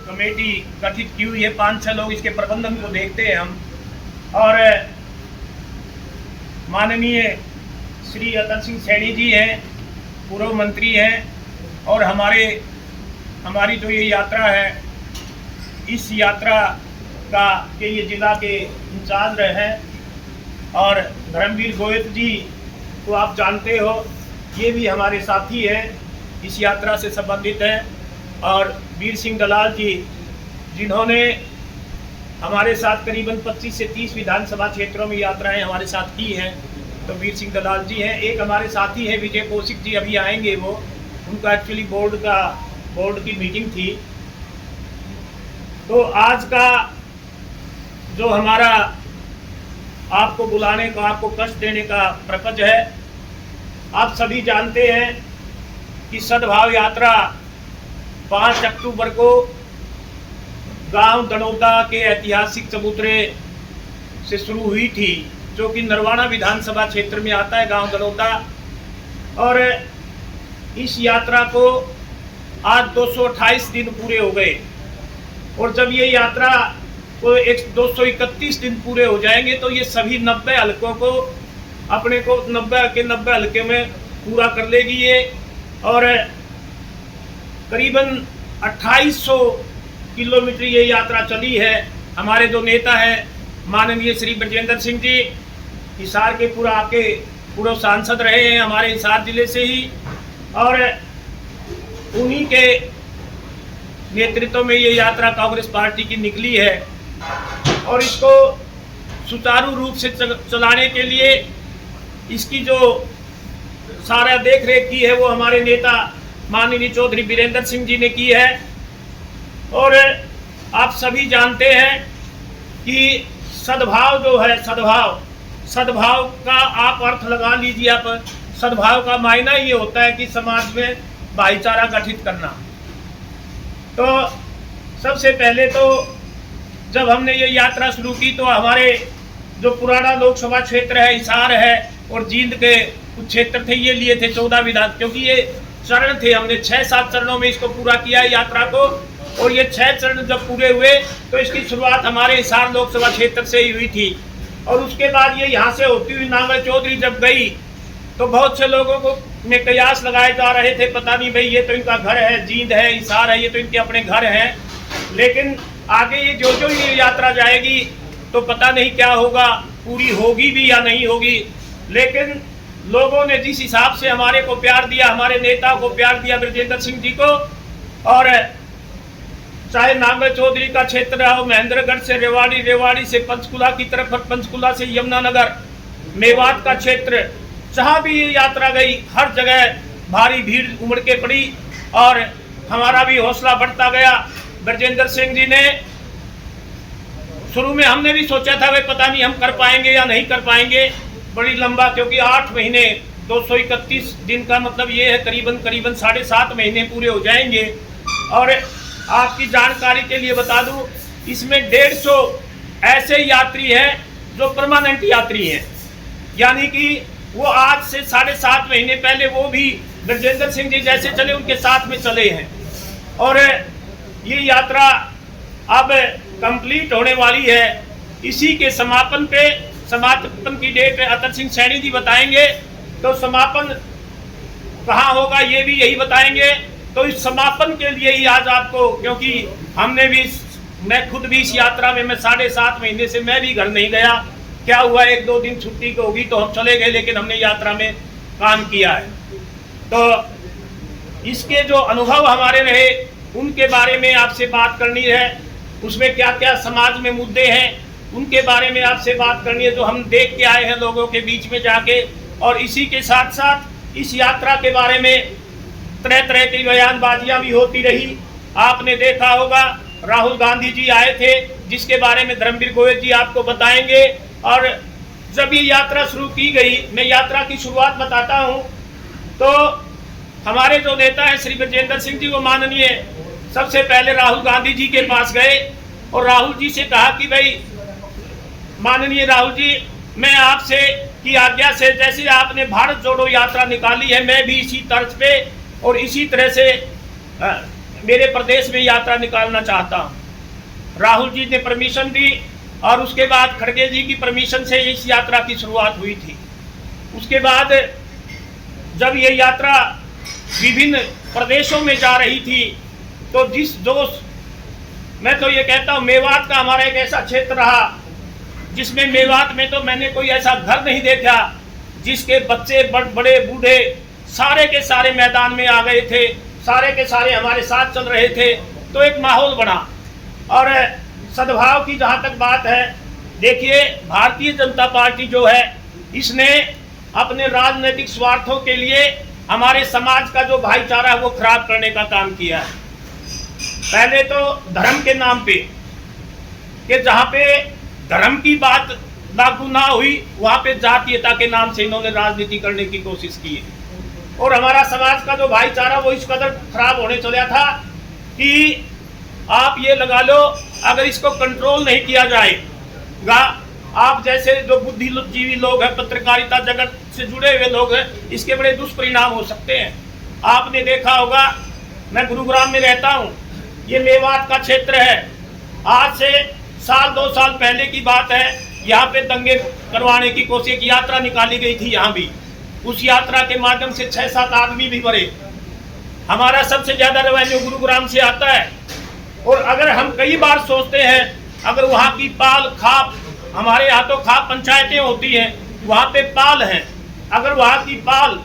Committee गठित की हुई है, 5-6 लोग इसके प्रबंधन को देखते हैं हम। और माननीय श्री अतर सिंह सैनी जी हैं, पूर्व मंत्री हैं, और हमारी जो ये यात्रा है, इस यात्रा के ये जिला के इंचार्ज रहे हैं। और धर्मवीर गोयल जी को आप जानते हो, ये भी हमारे साथी हैं, इस यात्रा से संबंधित हैं। और वीर सिंह दलाल जी, जिन्होंने हमारे साथ करीबन 25 से 30 विधानसभा क्षेत्रों में यात्राएं हमारे साथ की हैं, तो वीर सिंह दलाल जी हैं। एक हमारे साथी हैं विजय कौशिक जी, अभी आएंगे वो, उनका एक्चुअली बोर्ड की मीटिंग थी। तो आज का जो हमारा आपको बुलाने का, आपको कष्ट देने का पर्पज है, आप सभी जानते हैं कि सद्भाव यात्रा 5 अक्टूबर को गांव दनौदा के ऐतिहासिक चबूतरे से शुरू हुई थी, जो कि नरवाना विधानसभा क्षेत्र में आता है गांव दनौदा। और इस यात्रा को आज 228 दिन पूरे हो गए, और जब ये यात्रा को 231 दिन पूरे हो जाएंगे तो ये सभी 90 हलकों को अपने को 90 के 90 हलके में पूरा कर लेगी ये। और करीबन 2800 किलोमीटर ये यात्रा चली है। हमारे जो नेता हैं माननीय श्री ब्रजेंद्र सिंह जी, हिसार के पूर्व सांसद रहे हैं हमारे हिसार जिले से ही, और उन्हीं के नेतृत्व में ये यात्रा कांग्रेस पार्टी की निकली है। और इसको सुचारू रूप से चलाने के लिए इसकी जो सारा देख रेख की है वो हमारे नेता माननीय चौधरी वीरेंद्र सिंह जी ने की है। और आप सभी जानते हैं कि सद्भाव जो है, सद्भाव का आप अर्थ लगा लीजिए। आप सद्भाव का मायना ये होता है कि समाज में भाईचारा गठित करना। तो सबसे पहले तो जब हमने ये यात्रा शुरू की तो हमारे जो पुराना लोकसभा क्षेत्र है, हिसार है और जींद के कुछ क्षेत्र थे, ये लिए थे 14 विधान, क्योंकि ये चरण थे, हमने 6-7 चरणों में इसको पूरा किया है यात्रा को। और ये 6 चरण जब पूरे हुए तो इसकी शुरुआत हमारे हिसार लोकसभा क्षेत्र से ही हुई थी। और उसके बाद ये यहाँ से होती हुई नांगल चौधरी जब गई तो बहुत से लोगों को में कयास लगाए जा रहे थे, पता नहीं भाई ये तो इनका घर है, जींद है, हिसार है, ये तो इनके अपने घर हैं। लेकिन आगे ये जो ये यात्रा जाएगी तो पता नहीं क्या होगा, पूरी होगी भी या नहीं होगी। लेकिन लोगों ने जिस हिसाब से हमारे को प्यार दिया, हमारे नेता को प्यार दिया ब्रजेंद्र सिंह जी को, और चाहे नांगल चौधरी का क्षेत्र हो, महेंद्रगढ़ से रेवाड़ी से पंचकुला की तरफ, पंचकुला से यमुनानगर, मेवात का क्षेत्र, जहाँ भी ये यात्रा गई हर जगह भारी भीड़ उमड़ के पड़ी। और हमारा भी हौसला बढ़ता गया। ब्रजेंद्र सिंह जी ने शुरू में हमने भी सोचा था भाई पता नहीं हम कर पाएंगे या नहीं कर पाएंगे, बड़ी लंबा, क्योंकि 8 महीने 231 दिन का मतलब ये है करीबन 7.5 महीने पूरे हो जाएंगे। और आपकी जानकारी के लिए बता दूं, इसमें 150 ऐसे यात्री हैं जो परमानेंट यात्री हैं, यानी कि वो आज से 7.5 महीने पहले वो भी ब्रजेंद्र सिंह जी जैसे चले उनके साथ में चले हैं। और ये यात्रा अब कंप्लीट होने वाली है। इसी के समापन की डेट अतर सिंह सैनी जी बताएंगे, तो समापन कहाँ होगा ये भी यही बताएंगे। तो इस समापन के लिए ही आज आपको, क्योंकि मैं खुद भी इस यात्रा में, मैं 7.5 महीने से मैं भी घर नहीं गया, क्या हुआ 1-2 दिन छुट्टी को होगी तो हम चले गए, लेकिन हमने यात्रा में काम किया है। तो इसके जो अनुभव हमारे रहे उनके बारे में आपसे बात करनी है। उसमें क्या क्या समाज में मुद्दे हैं उनके बारे में आपसे बात करनी है, जो हम देख के आए हैं लोगों के बीच में जाके। और इसी के साथ साथ इस यात्रा के बारे में तरह की बयानबाजियां भी होती रही। आपने देखा होगा राहुल गांधी जी आए थे, जिसके बारे में धर्मवीर गोयल जी आपको बताएंगे। और जब ये यात्रा शुरू की गई, मैं यात्रा की शुरुआत बताता हूँ, तो हमारे जो नेता हैं श्री ब्रजेंद्र सिंह जी, वो माननीय सबसे पहले राहुल गांधी जी के पास गए और राहुल जी से कहा कि भाई माननीय राहुल जी, मैं आपसे की आज्ञा से, जैसे आपने भारत जोड़ो यात्रा निकाली है, मैं भी इसी तर्ज पे और इसी तरह से मेरे प्रदेश में यात्रा निकालना चाहता हूँ। राहुल जी ने परमिशन दी और उसके बाद खड़गे जी की परमिशन से इस यात्रा की शुरुआत हुई थी। उसके बाद जब ये यात्रा विभिन्न प्रदेशों में जा रही थी तो मैं तो ये कहता हूँ, मेवात का हमारा एक ऐसा क्षेत्र रहा जिसमें मेवात में तो मैंने कोई ऐसा घर नहीं देखा जिसके बच्चे बड़े बूढ़े सारे के सारे मैदान में आ गए थे, सारे के सारे हमारे साथ चल रहे थे। तो एक माहौल बना। और सद्भाव की जहाँ तक बात है, देखिए भारतीय जनता पार्टी जो है इसने अपने राजनीतिक स्वार्थों के लिए हमारे समाज का जो भाईचारा है वो खराब करने का काम किया है। पहले तो धर्म के नाम पे, कि जहाँ पे धर्म की बात लागू ना हुई वहाँ पे जातीयता के नाम से इन्होंने राजनीति करने की कोशिश की है। और हमारा समाज का जो भाईचारा वो इस कदर खराब होने चला था कि आप ये लगा लो, अगर इसको कंट्रोल नहीं किया जाएगा, आप जैसे जो बुद्धिजीवी लोग हैं, पत्रकारिता जगत से जुड़े हुए लोग हैं, इसके बड़े दुष्परिणाम हो सकते हैं। आपने देखा होगा, मैं गुरुग्राम में रहता हूँ, ये मेवात का क्षेत्र है। आज से साल 2 साल पहले की बात है, यहाँ पे दंगे करवाने की कोशिश, एक यात्रा निकाली गई थी यहाँ भी। उस यात्रा के माध्यम से 6-7 आदमी भी मरे। हमारा सबसे ज्यादा रेवेन्यू गुरुग्राम से आता है। और अगर हम कई बार सोचते हैं, अगर वहाँ की पाल खाप, हमारे यहाँ तो खाप पंचायतें होती हैं, वहाँ पे पाल हैं, अगर वहाँ की पाल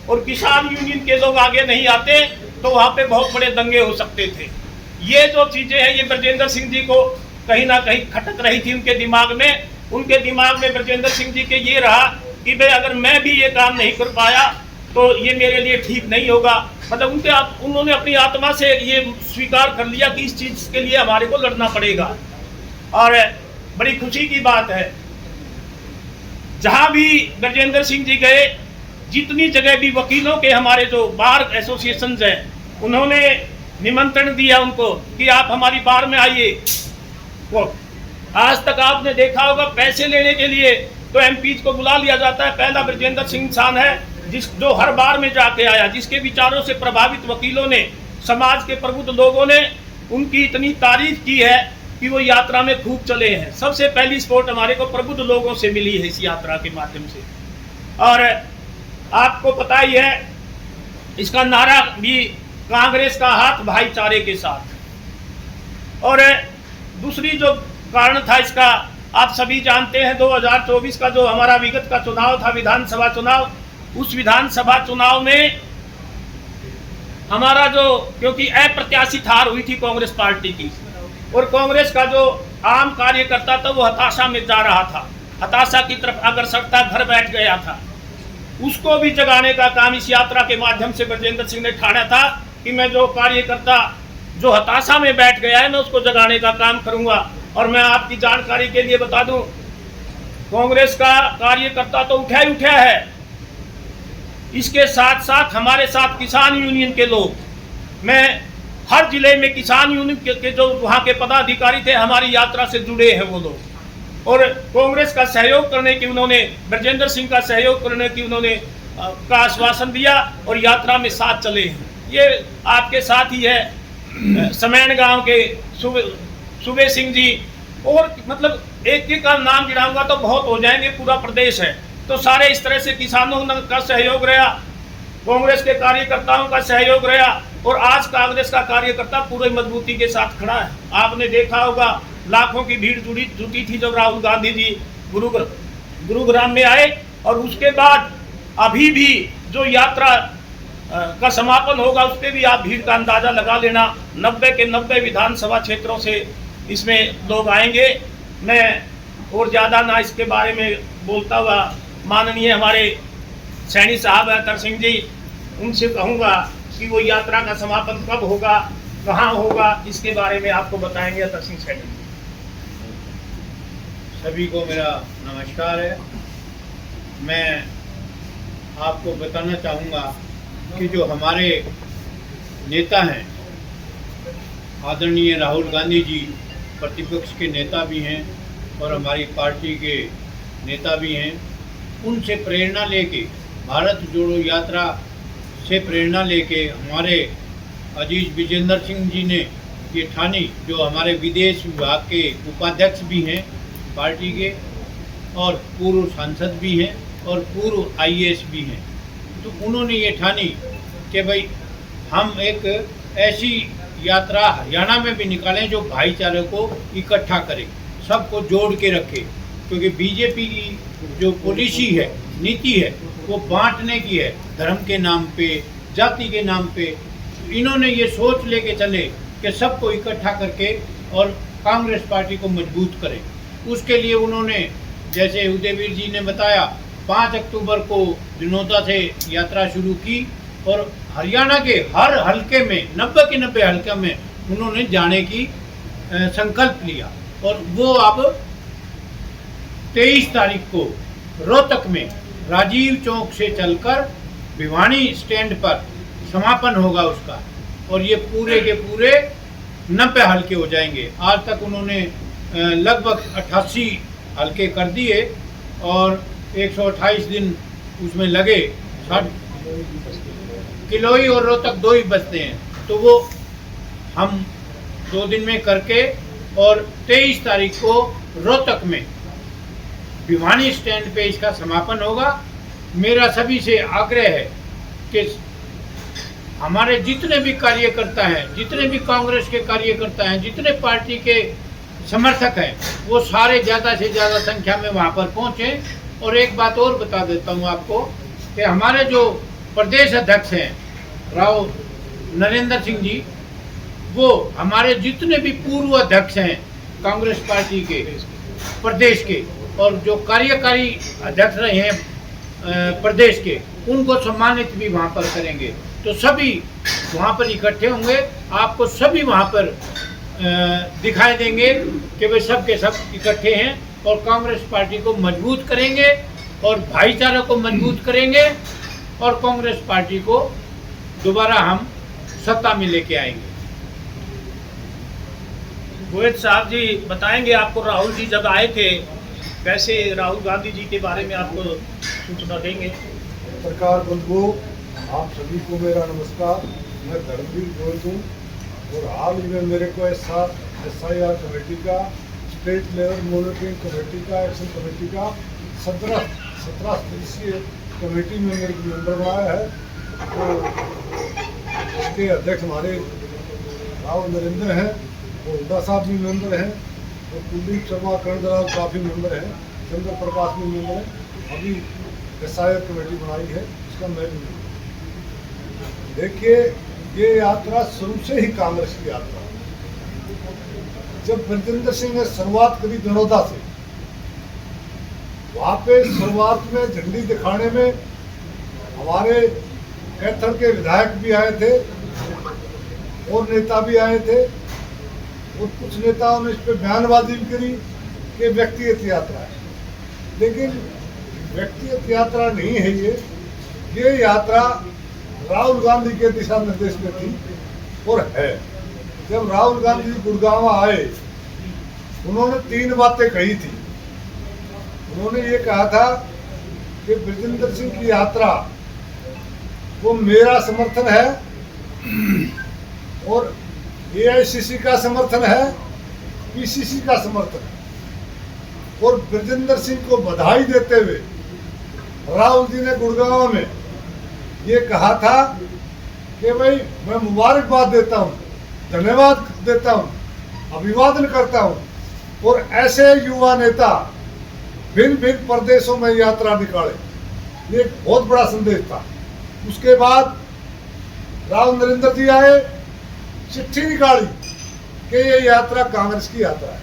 और किसान यूनियन के लोग आगे नहीं आते तो वहाँ पे बहुत बड़े दंगे हो सकते थे। ये जो चीजें हैं, ये ब्रजेंद्र सिंह जी को कहीं ना कहीं खटक रही थी उनके दिमाग में। उनके दिमाग में ब्रजेंद्र सिंह जी के ये रहा कि भाई अगर मैं भी ये काम नहीं कर पाया तो ये मेरे लिए ठीक नहीं होगा। मतलब उन्होंने अपनी आत्मा से ये स्वीकार कर लिया कि इस चीज के लिए हमारे को लड़ना पड़ेगा। और बड़ी खुशी की बात है, जहां भी ब्रजेंद्र सिंह जी गए, जितनी जगह भी वकीलों के हमारे जो बार एसोसिएशन है, उन्होंने निमंत्रण दिया उनको कि आप हमारी बार में आइए। वो आज तक आपने देखा होगा, पैसे लेने के लिए तो एमपीज को बुला लिया जाता है। पहला ब्रजेंद्र सिंह इंसान है जो हर बार में जाके आया, जिसके विचारों से प्रभावित वकीलों ने, समाज के प्रबुद्ध लोगों ने उनकी इतनी तारीफ की है कि वो यात्रा में खूब चले हैं। सबसे पहली सपोर्ट हमारे को प्रबुद्ध लोगों से मिली है इस यात्रा के माध्यम से। और आपको पता ही है, इसका नारा भी कांग्रेस का हाथ भाईचारे के साथ। और दूसरी जो कारण था इसका, आप सभी जानते हैं, 2024 का जो हमारा विगत का चुनाव था, विधानसभा चुनाव, उस विधानसभा चुनाव में हमारा जो, क्योंकि अप्रत्याशित हार हुई थी कांग्रेस पार्टी की, और कांग्रेस का जो आम कार्यकर्ता था वो हताशा में जा रहा था, हताशा की तरफ अग्रसरता, घर बैठ गया था। उसको भी जगाने का काम इस यात्रा के माध्यम से ब्रजेंद्र सिंह ने ठाना था कि मैं जो कार्यकर्ता जो हताशा में बैठ गया है, मैं उसको जगाने का काम करूंगा। और मैं आपकी जानकारी के लिए बता दूं, कांग्रेस का कार्यकर्ता तो उठा ही उठा है, इसके साथ साथ हमारे साथ किसान यूनियन के लोग, मैं हर जिले में किसान यूनियन के जो वहाँ के पदाधिकारी थे हमारी यात्रा से जुड़े हैं वो लोग, और कांग्रेस का सहयोग करने की उन्होंने, ब्रजेंद्र सिंह का सहयोग करने की उन्होंने का आश्वासन दिया और यात्रा में साथ चले हैं। ये आपके साथ ही है समैन गांव के सुबे सिंह जी, और मतलब एक एक का नाम गिनाऊंगा तो बहुत हो जाएंगे, पूरा प्रदेश है। तो सारे इस तरह से किसानों का सहयोग रहा, कांग्रेस के कार्यकर्ताओं का सहयोग रहा, और आज कांग्रेस का कार्यकर्ता पूरी मजबूती के साथ खड़ा है। आपने देखा होगा, लाखों की भीड़ जुटी थी जब राहुल गांधी जी गुरुग्राम में आए, और उसके बाद अभी भी जो यात्रा का समापन होगा उस पर भी आप भीड़ का अंदाजा लगा लेना। 90 के 90 विधानसभा क्षेत्रों से इसमें लोग आएंगे। मैं और ज़्यादा ना इसके बारे में बोलता हुआ, माननीय हमारे सैनी साहब हैं तर सिंह जी, उनसे कहूँगा कि वो यात्रा का समापन कब होगा, कहाँ होगा, इसके बारे में आपको बताएंगे तर सिंह सैनी। सभी को मेरा नमस्कार है। मैं आपको बताना चाहूँगा कि जो हमारे नेता हैं, आदरणीय राहुल गांधी जी प्रतिपक्ष के नेता भी हैं और हमारी पार्टी के नेता भी हैं, उनसे प्रेरणा लेके, भारत जोड़ो यात्रा से प्रेरणा लेके हमारे अजीज विजेंद्र सिंह जी ने ये ठानी, जो हमारे विदेश विभाग के उपाध्यक्ष भी हैं पार्टी के, और पूर्व सांसद भी हैं और पूर्व आईएएस भी हैं। तो उन्होंने ये ठानी कि भाई हम एक ऐसी यात्रा हरियाणा में भी निकालें जो भाईचारे को इकट्ठा करे, सबको जोड़ के रखे, क्योंकि बीजेपी की जो पॉलिसी है, नीति है, वो बांटने की है, धर्म के नाम पे, जाति के नाम पे। इन्होंने ये सोच लेके चले कि सबको इकट्ठा करके और कांग्रेस पार्टी को मजबूत करें। उसके लिए उन्होंने, जैसे उदयवीर जी ने बताया, 5 अक्टूबर को दिनोता से यात्रा शुरू की और हरियाणा के हर हलके में 90 के 90 हलके में उन्होंने जाने की संकल्प लिया। और वो अब 23 तारीख को रोहतक में राजीव चौक से चलकर भिवानी स्टैंड पर समापन होगा उसका, और ये पूरे के पूरे 90 हलके हो जाएंगे। आज तक उन्होंने लगभग 88 हलके कर दिए और 128 दिन उसमें लगे। किलोई और रोहतक 2 ही बचते हैं, तो वो हम 2 दिन में करके, और 23 तारीख को रोहतक में भिवानी स्टैंड पे इसका समापन होगा। मेरा सभी से आग्रह है कि हमारे जितने भी कार्यकर्ता हैं, जितने भी कांग्रेस के कार्यकर्ता हैं, जितने पार्टी के समर्थक हैं, वो सारे ज़्यादा से ज़्यादा संख्या में वहाँ पर पहुँचें। और एक बात और बता देता हूँ आपको कि हमारे जो प्रदेश अध्यक्ष हैं राव नरेंद्र सिंह जी, वो हमारे जितने भी पूर्व अध्यक्ष हैं कांग्रेस पार्टी के प्रदेश के, और जो कार्यकारी अध्यक्ष रहे हैं प्रदेश के, उनको सम्मानित भी वहाँ पर करेंगे। तो सभी वहाँ पर इकट्ठे होंगे, आपको सभी वहाँ पर दिखाई देंगे कि वे सब के सब इकट्ठे हैं और कांग्रेस पार्टी को मजबूत करेंगे और भाईचारा को मजबूत करेंगे और कांग्रेस पार्टी को दोबारा हम सत्ता में लेके आएंगे। गोविंद साहब जी बताएंगे, आपको राहुल जी जब आए थे, कैसे राहुल गांधी जी के बारे में आपको सूचना देंगे। सरकार बंधुओं, आप सभी को मेरा नमस्कार। मैं धर्मवीर गोविंद हूँ और हाल ही में मेरे को SIR कमेटी का, स्टेट लेवल मॉनिटरिंग कमेटी का, एक्शन कमेटी का 17 सदस्यीय कमेटी में मेरे को मेंबर बनाया है। तो इसके अध्यक्ष हमारे राव नरेंद्र हैं, और हुड्डा साहब भी मेंबर हैं, और कुलदीप शर्मा, कर्ण दलाल काफ़ी मेंबर हैं, चंद्र प्रकाश भी मेंबर हैं। अभी SIR कमेटी बनाई है, इसका मैं भी मेंबर। देखिए, ये यात्रा शुरू से ही कांग्रेस की यात्रा। जब ब्रजेंद्र सिंह ने शुरुआत करी दिनोदा से, वहाँ पे शुरुआत में झंडी दिखाने में हमारे कैथल के विधायक भी आए थे और नेता भी आए थे, और कुछ नेताओं ने इस पर बयानबाजी भी करी कि व्यक्तिगत यात्रा है। लेकिन व्यक्तिगत यात्रा नहीं है ये यात्रा राहुल गांधी के दिशा निर्देश में थी और है। जब राहुल गांधी गुड़गांव आए, उन्होंने 3 बातें कही थी। उन्होंने ये कहा था कि ब्रजेंद्र सिंह की यात्रा वो मेरा समर्थन है और AICC का समर्थन है, PCC का समर्थन है। और ब्रजेंद्र सिंह को बधाई देते हुए राहुल जी ने गुड़गांव में ये कहा था कि भाई मैं मुबारकबाद देता हूँ, धन्यवाद देता हूँ, अभिवादन करता हूँ, और ऐसे युवा नेता भिन्न भिन्न प्रदेशों में यात्रा निकाले। ये एक बहुत बड़ा संदेश था। उसके बाद राव नरेंद्र जी आए, चिट्ठी निकाली कि ये यात्रा कांग्रेस की यात्रा है,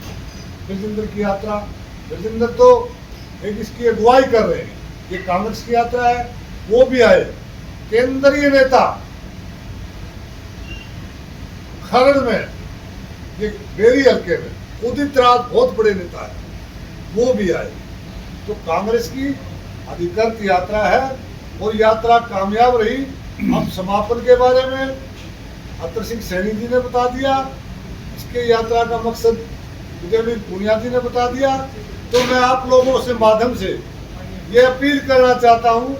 ब्रजेंद्र की यात्रा। ब्रजेंद्र तो एक इसकी अगुवाई कर रहे हैं, ये कांग्रेस की यात्रा है। वो भी आए। केंद्रीय नेता खरड़ में, ये बेरी हल्के में उदित राज बहुत बड़े नेता है, वो भी आए। तो कांग्रेस की अधिकृत यात्रा है और यात्रा कामयाब रही। अब समापन के बारे में अतर सिंह सैनी जी ने बता दिया, इसके यात्रा का मकसद उदयवीर पुनिया जी ने बता दिया। तो मैं आप लोगों से माध्यम से ये अपील करना चाहता हूँ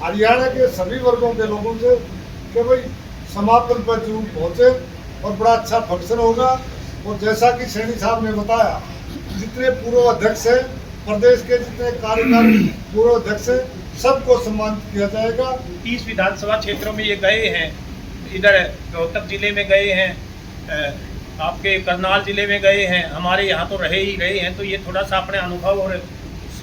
हरियाणा के सभी वर्गों के लोगों से कि भाई समापन पर जरूर पहुंचे और बड़ा अच्छा फंक्शन होगा। और जैसा कि सैनी साहब ने बताया, जितने पूर्व अध्यक्ष हैं प्रदेश के, जितने कार्यकारी पूर्व अध्यक्ष हैं, सबको सम्मानित किया जाएगा। 30 विधानसभा क्षेत्रों में ये गए हैं, इधर रोहतक जिले में गए हैं, आपके करनाल जिले में गए हैं, हमारे यहाँ तो रहे ही रहे हैं। तो ये थोड़ा सा अपने अनुभव और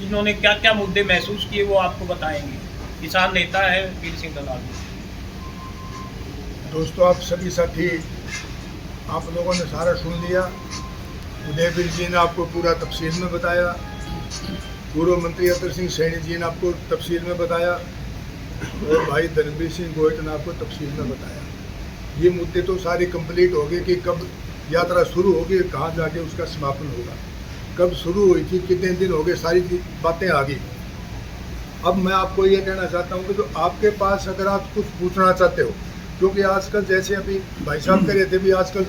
इन्होंने क्या क्या मुद्दे महसूस किए वो आपको बताएंगे। किसान नेता है वीर सिंह दलाल। दोस्तों, आप सभी साथी, आप लोगों ने सारा सुन लिया। उदयवीर जी ने आपको पूरा तफसील में बताया, पूर्व मंत्री अतर सिंह सैनी जी ने आपको तफसील में बताया, और भाई धर्मवीर सिंह गोयत ने आपको तफसील में बताया। ये मुद्दे तो सारे कंप्लीट हो गए कि कब यात्रा शुरू होगी, कहाँ जाके उसका समापन होगा, कब शुरू हुई थी, कितने दिन हो गए, सारी बातें आ गई। अब मैं आपको ये कहना चाहता हूँ कि जो आपके पास अगर आप कुछ पूछना चाहते हो, क्योंकि आजकल जैसे अभी भाई साहब कह रहे थे भी आजकल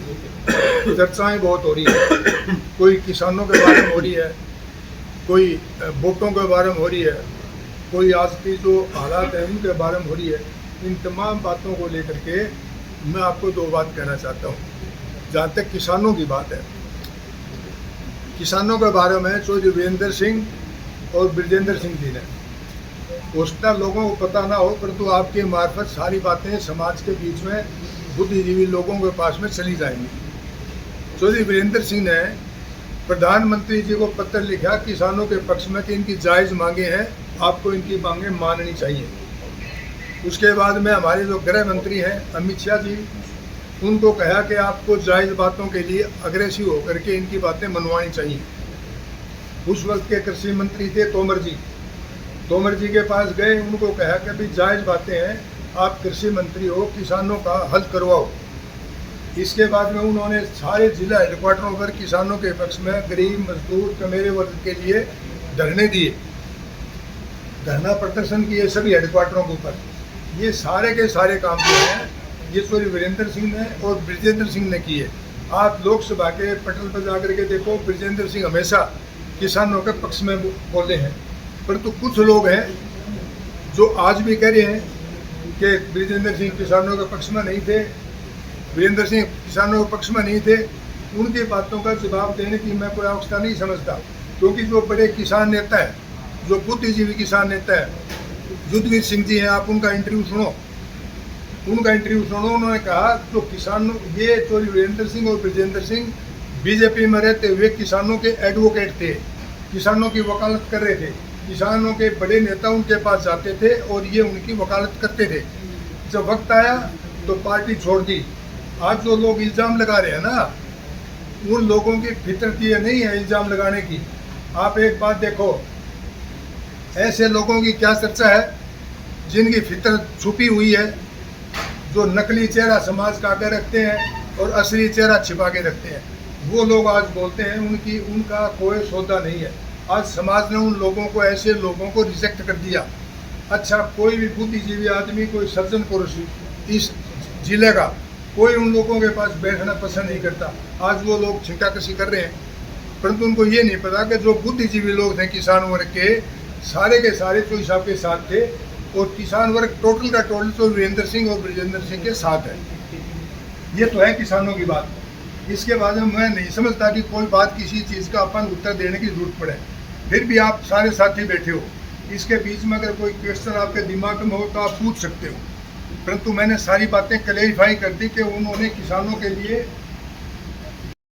चर्चाएं बहुत हो रही है, कोई किसानों के बारे में हो रही है, कोई वोटों के बारे में हो रही है, कोई आज की जो हालात है उनके बारे में हो रही है। इन तमाम बातों को लेकर के मैं आपको दो बात कहना चाहता हूँ। जहाँ तक किसानों की बात है, किसानों के बारे में चौधरी वीरेंद्र सिंह और ब्रजेंद्र सिंह जी ने, उसका लोगों को पता ना हो, परंतु आपके मार्फत सारी बातें समाज के बीच में बुद्धिजीवी लोगों के पास में चली जाएंगी। चौधरी वीरेंद्र सिंह ने प्रधानमंत्री जी को पत्र लिखा किसानों के पक्ष में कि इनकी जायज़ मांगे हैं, आपको इनकी मांगे माननी चाहिए। उसके बाद में हमारे जो गृह मंत्री हैं अमित शाह जी, उनको कहा कि आपको जायज़ बातों के लिए अग्रेसिव होकर के इनकी बातें मनवानी चाहिए। उस वक्त के कृषि मंत्री थे तोमर जी, तोमर जी के पास गए, उनको कहा कि भाई जायज़ बातें हैं, आप कृषि मंत्री हो, किसानों का हल करवाओ। इसके बाद में उन्होंने सारे जिला हेडक्वार्टरों पर किसानों के पक्ष में गरीब मजदूर कमेरे वर्ग के लिए धरने दिए, धरना प्रदर्शन किए सभी हेडक्वार्टरों के ऊपर। ये सारे के सारे काम जो हैं ये चौधरी वीरेंद्र सिंह ने और ब्रजेंद्र सिंह ने किए। आप लोकसभा के पटल पर जाकर के देखो, ब्रजेंद्र सिंह हमेशा किसानों के पक्ष में बोले हैं, परंतु कुछ लोग हैं जो आज भी कह रहे हैं कि ब्रजेंद्र सिंह किसानों के पक्ष में नहीं थे, वीरेंद्र सिंह किसानों के पक्ष में नहीं थे। उनकी बातों का जवाब देने की मैं कोई आवश्यकता नहीं समझता, क्योंकि जो बड़े किसान नेता है, जो बुद्धिजीवी किसान नेता है, युद्धवीर सिंह जी हैं, आप उनका इंटरव्यू सुनो, उन्होंने कहा तो किसानों, ये चौधरी वीरेंद्र सिंह और ब्रजेंद्र सिंह बीजेपी में रहते हुए किसानों के एडवोकेट थे, किसानों की वकालत कर रहे थे, किसानों के बड़े नेता उनके पास जाते थे और ये उनकी वकालत करते थे। जब वक्त आया तो पार्टी छोड़ दी। आज जो लोग इल्ज़ाम लगा रहे हैं ना, उन लोगों की फितरत ये नहीं है इल्ज़ाम लगाने की। आप एक बात देखो, ऐसे लोगों की क्या चर्चा है जिनकी फितरत छुपी हुई है, जो नकली चेहरा समाज का आगे रखते हैं और असली चेहरा छिपा के रखते हैं, वो लोग आज बोलते हैं उनका कोई सौदा नहीं है। आज समाज ने उन लोगों को, ऐसे लोगों को रिजेक्ट कर दिया। अच्छा, कोई भी बुद्धिजीवी आदमी, कोई सज्जन पुरुष इस जिले का, कोई उन लोगों के पास बैठना पसंद नहीं करता। आज वो लोग छिंटाकशी कर रहे हैं, परंतु उनको ये नहीं पता कि जो बुद्धिजीवी लोग थे किसान वर्ग के, सारे के सारे चौधरी साहब के साथ थे, और किसान वर्ग टोटल का टोटल तो वीरेंद्र सिंह और ब्रजेंद्र सिंह के साथ है। ये तो है किसानों की बात। इसके बाद में मैं नहीं समझता कि कोई बात किसी चीज़ का अपन उत्तर देने की जरूरत पड़े। फिर भी आप सारे साथी बैठे हो, इसके बीच में अगर कोई क्वेश्चन आपके दिमाग में हो तो आप पूछ सकते हो, परंतु मैंने सारी बातें क्लैरिफाई कर दी कि उन्होंने किसानों के लिए